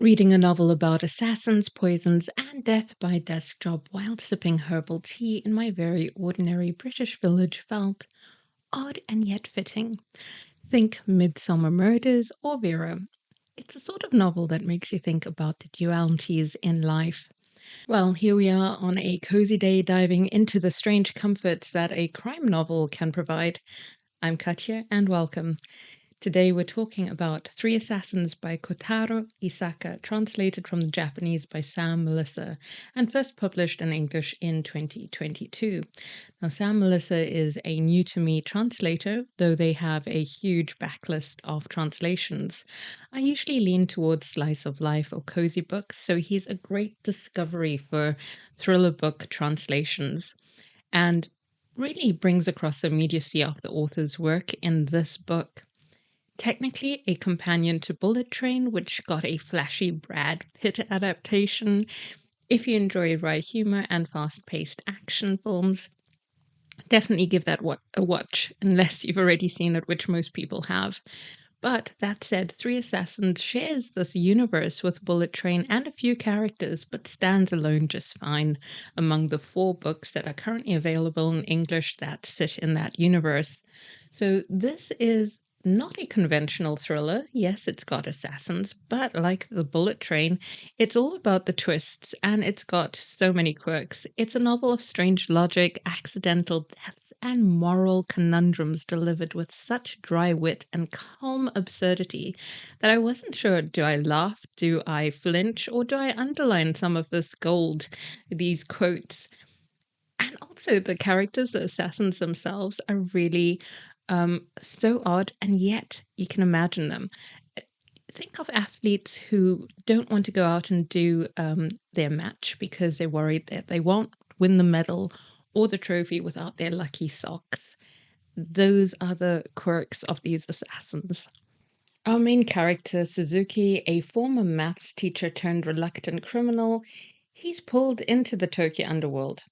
Reading a novel about assassins, poisons, and death by desk job while sipping herbal tea in my very ordinary British village felt odd and yet fitting. Think Midsummer Murders or Vera. It's a sort of novel that makes you think about the dualities in life. Well, here we are on a cozy day diving into the strange comforts that a crime novel can provide. I'm Katja, and welcome. Today we're talking about Three Assassins by Kotaro Isaka, translated from the Japanese by Sam Melissa, and first published in English in 2022. Now, Sam Melissa is a new to me translator, though they have a huge backlist of translations. I usually lean towards slice of life or cozy books, so he's a great discovery for thriller book translations, and really brings across the immediacy of the author's work in this book. Technically a companion to Bullet Train, which got a flashy Brad Pitt adaptation. If you enjoy wry humor and fast-paced action films, definitely give that a watch, unless you've already seen it, which most people have. But that said, Three Assassins shares this universe with Bullet Train and a few characters, but stands alone just fine among the 4 books that are currently available in English that sit in that universe. So this is not a conventional thriller. Yes, it's got assassins, but like the Bullet Train, it's all about the twists, and it's got so many quirks. It's a novel of strange logic, accidental deaths, and moral conundrums delivered with such dry wit and calm absurdity that I wasn't sure, do I laugh, do I flinch, or do I underline some of this gold, these quotes? And also the characters, the assassins themselves, are really so odd, and yet you can imagine them. Think of athletes who don't want to go out and do their match because they're worried that they won't win the medal or the trophy without their lucky socks. Those are the quirks of these assassins. Our main character, Suzuki, a former maths teacher turned reluctant criminal, he's pulled into the Tokyo underworld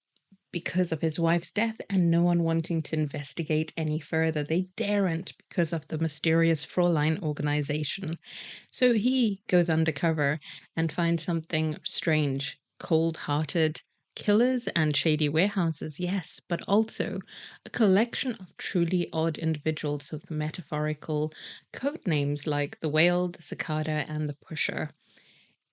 because of his wife's death and no one wanting to investigate any further. They daren't because of the mysterious Fräulein organization. So he goes undercover and finds something strange, cold-hearted killers and shady warehouses, yes, but also a collection of truly odd individuals with metaphorical code names like the whale, the cicada, and the pusher.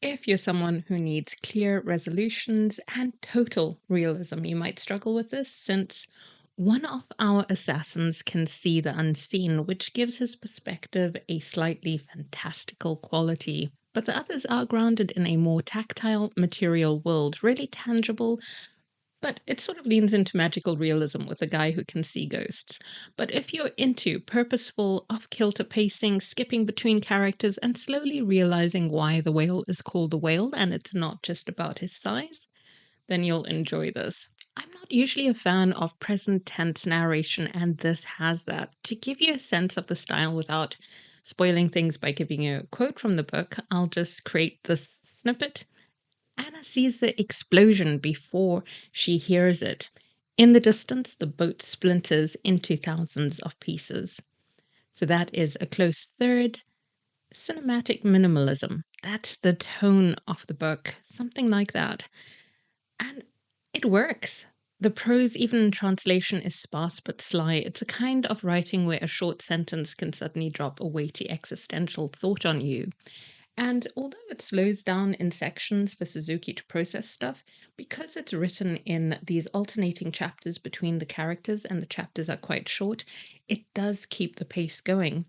If you're someone who needs clear resolutions and total realism, you might struggle with this, since one of our assassins can see the unseen, which gives his perspective a slightly fantastical quality. But the others are grounded in a more tactile, material world, really tangible, but it sort of leans into magical realism with a guy who can see ghosts. But if you're into purposeful, off-kilter pacing, skipping between characters, and slowly realizing why the whale is called a whale and it's not just about his size, then you'll enjoy this. I'm not usually a fan of present tense narration, and this has that. To give you a sense of the style without spoiling things by giving you a quote from the book, I'll just create this snippet. Anna sees the explosion before she hears it. In the distance, the boat splinters into thousands of pieces. So that is a close third. Cinematic minimalism. That's the tone of the book, something like that. And it works. The prose, even in translation, is sparse but sly. It's a kind of writing where a short sentence can suddenly drop a weighty existential thought on you. And although it slows down in sections for Suzuki to process stuff, because it's written in these alternating chapters between the characters and the chapters are quite short, it does keep the pace going.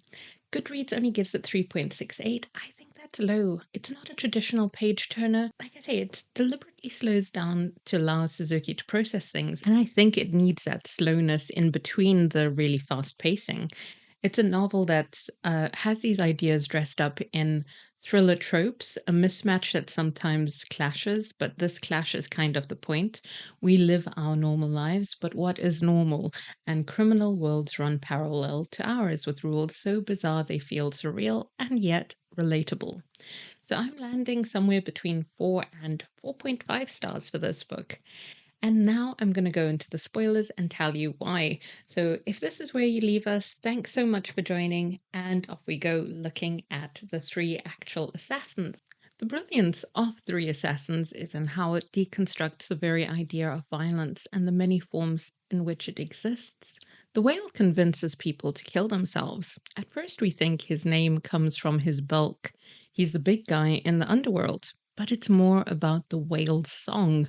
Goodreads only gives it 3.68. I think that's low. It's not a traditional page turner. Like I say, it deliberately slows down to allow Suzuki to process things, and I think it needs that slowness in between the really fast pacing. It's a novel that has these ideas dressed up in thriller tropes, a mismatch that sometimes clashes, but this clash is kind of the point. We live our normal lives, but what is normal? And criminal worlds run parallel to ours with rules so bizarre they feel surreal and yet relatable. So I'm landing somewhere between 4 and 4.5 stars for this book. And now I'm going to go into the spoilers and tell you why. So if this is where you leave us, thanks so much for joining, and off we go looking at the 3 actual assassins. The brilliance of Three Assassins is in how it deconstructs the very idea of violence and the many forms in which it exists. The whale convinces people to kill themselves. At first, we think his name comes from his bulk. He's the big guy in the underworld. But it's more about the whale's song.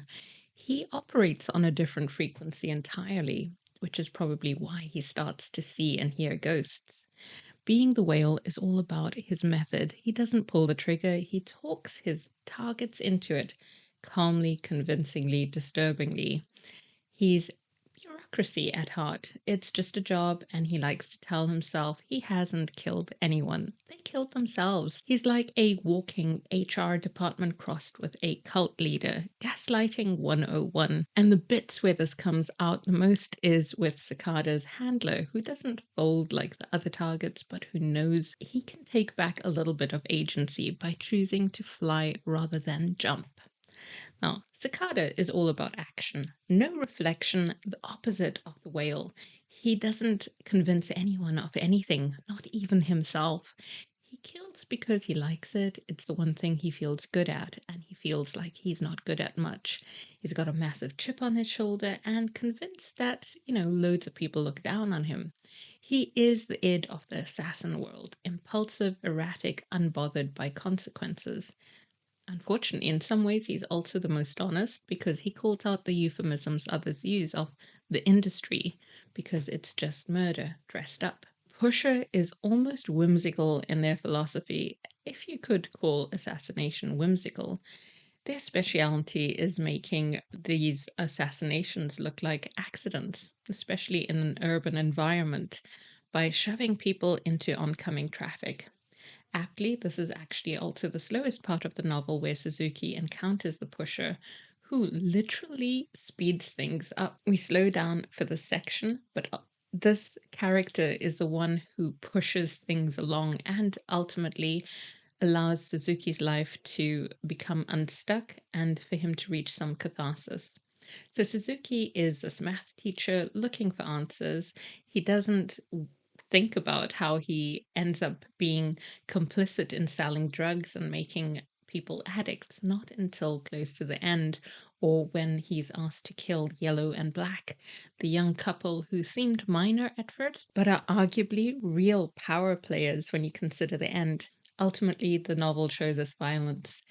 He operates on a different frequency entirely, which is probably why he starts to see and hear ghosts. Being the whale is all about his method. He doesn't pull the trigger, he talks his targets into it calmly, convincingly, disturbingly. He's bureaucracy at heart. It's just a job, and he likes to tell himself he hasn't killed anyone. They killed themselves. He's like a walking HR department crossed with a cult leader. Gaslighting 101. And the bits where this comes out the most is with Cicada's handler, who doesn't fold like the other targets, but who knows he can take back a little bit of agency by choosing to fly rather than jump. Now, Cicada is all about action, no reflection, the opposite of the whale. He doesn't convince anyone of anything, not even himself. He kills because he likes it. It's the one thing he feels good at, and he feels like he's not good at much. He's got a massive chip on his shoulder and convinced that, loads of people look down on him. He is the id of the assassin world, impulsive, erratic, unbothered by consequences. Unfortunately, in some ways, he's also the most honest because he calls out the euphemisms others use of the industry because it's just murder dressed up. Pusher is almost whimsical in their philosophy, if you could call assassination whimsical. Their speciality is making these assassinations look like accidents, especially in an urban environment, by shoving people into oncoming traffic. Aptly, this is actually also the slowest part of the novel where Suzuki encounters the pusher, who literally speeds things up. We slow down for this section, but this character is the one who pushes things along and ultimately allows Suzuki's life to become unstuck and for him to reach some catharsis. So Suzuki is this math teacher looking for answers. He doesn't think about how he ends up being complicit in selling drugs and making people addicts, not until close to the end, or when he's asked to kill Yellow and Black, the young couple who seemed minor at first, but are arguably real power players when you consider the end. Ultimately, the novel shows us violence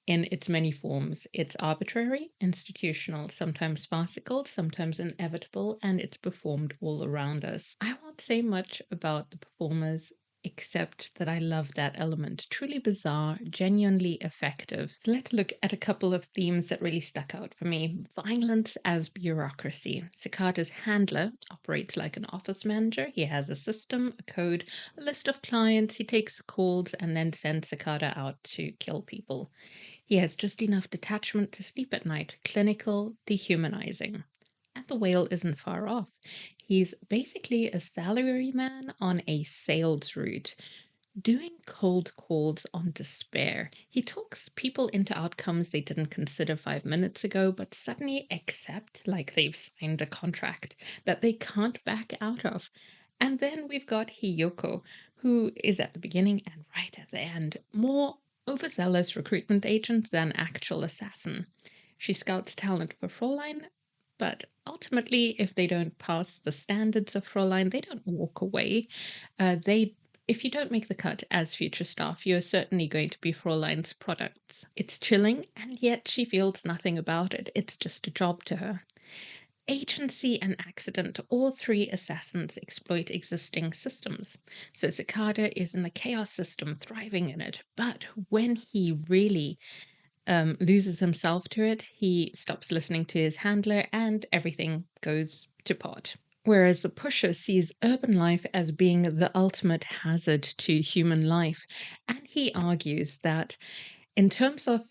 in its many forms. It's arbitrary, institutional, sometimes farcical, sometimes inevitable, and it's performed all around us. I won't say much about the performers except that I love that element. Truly bizarre, genuinely effective. So let's look at a couple of themes that really stuck out for me. Violence as bureaucracy. Cicada's handler operates like an office manager. He has a system, a code, a list of clients. He takes calls and then sends Cicada out to kill people. He has just enough detachment to sleep at night, clinical, dehumanizing. And the whale isn't far off. He's basically a salaryman on a sales route, doing cold calls on despair. He talks people into outcomes they didn't consider 5 minutes ago, but suddenly accept like they've signed a contract that they can't back out of. And then we've got Hiyoko, who is at the beginning and right at the end, more overzealous recruitment agent than actual assassin. She scouts talent for Fräulein, but ultimately, if they don't pass the standards of Fräulein, they don't walk away. They If you don't make the cut as future staff, you're certainly going to be Fräulein's products. It's chilling, and yet she feels nothing about it. It's just a job to her. Agency and accident, all three assassins exploit existing systems. So Cicada is in the chaos system, thriving in it. But when he really loses himself to it, he stops listening to his handler and everything goes to pot. Whereas the pusher sees urban life as being the ultimate hazard to human life. And he argues that in terms of,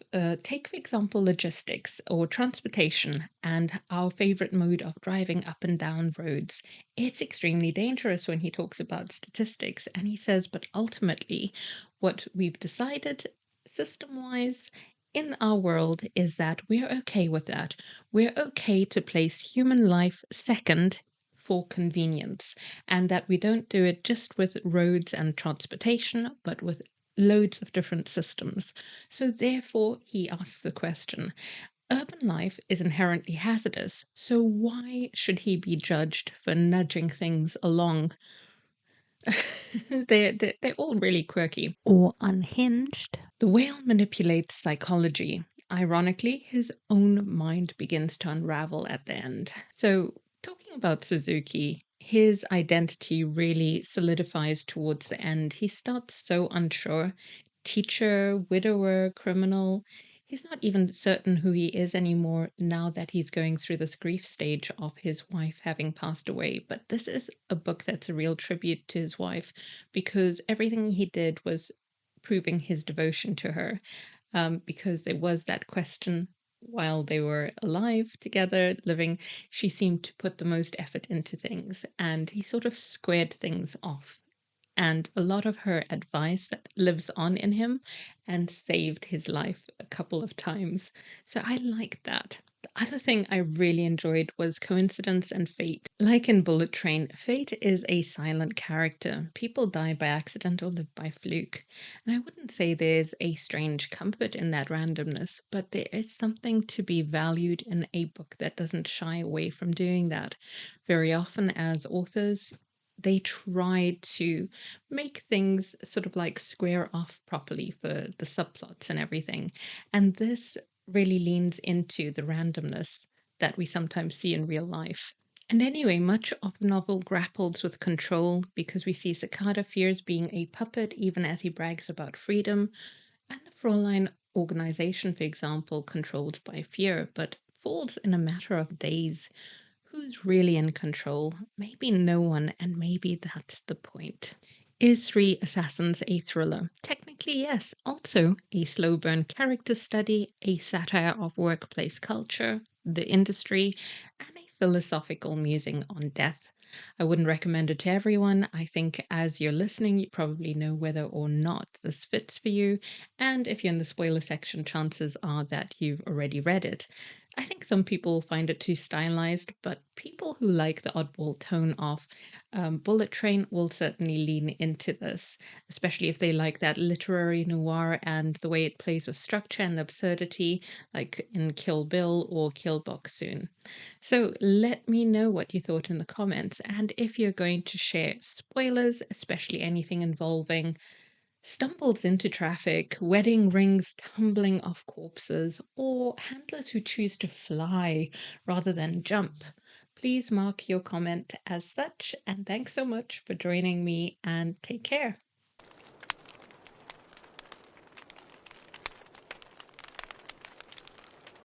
take for example, logistics or transportation and our favorite mode of driving up and down roads, it's extremely dangerous when he talks about statistics. And he says, but ultimately, what we've decided system wise in our world is that we're okay with that. We're okay to place human life second for convenience, and that we don't do it just with roads and transportation, but with loads of different systems. So, therefore, he asks the question: urban life is inherently hazardous, so why should he be judged for nudging things along? They're all really quirky. Or unhinged. The whale manipulates psychology. Ironically, his own mind begins to unravel at the end. So, talking about Suzuki, his identity really solidifies towards the end. He starts so unsure: teacher, widower, criminal. He's not even certain who he is anymore now that he's going through this grief stage of his wife having passed away. But this is a book that's a real tribute to his wife, because everything he did was proving his devotion to her. Because there was that question while they were alive together, living, she seemed to put the most effort into things, and he sort of squared things off. And a lot of her advice that lives on in him and saved his life a couple of times. So I liked that. The other thing I really enjoyed was coincidence and fate. Like in Bullet Train, fate is a silent character. People die by accident or live by fluke. And I wouldn't say there's a strange comfort in that randomness, but there is something to be valued in a book that doesn't shy away from doing that. Very often, as authors, they try to make things sort of like square off properly for the subplots and everything. And this really leans into the randomness that we sometimes see in real life. And anyway, much of the novel grapples with control, because we see Sakata fears being a puppet even as he brags about freedom, and the Fräulein organization, for example, controlled by fear, but falls in a matter of days. Who's really in control? Maybe no one, and maybe that's the point. Is Three Assassins a thriller? Technically, yes. Also, a slow burn character study, a satire of workplace culture, the industry, and a philosophical musing on death. I wouldn't recommend it to everyone. I think as you're listening, you probably know whether or not this fits for you. And if you're in the spoiler section, chances are that you've already read it. I think some people find it too stylized, but people who like the oddball tone of Bullet Train will certainly lean into this, especially if they like that literary noir and the way it plays with structure and absurdity, like in Kill Bill or Kill Soon. So let me know what you thought in the comments, and if you're going to share spoilers, especially anything involving stumbles into traffic, wedding rings tumbling off corpses, or handlers who choose to fly rather than jump. Please mark your comment as such, and thanks so much for joining me, and take care.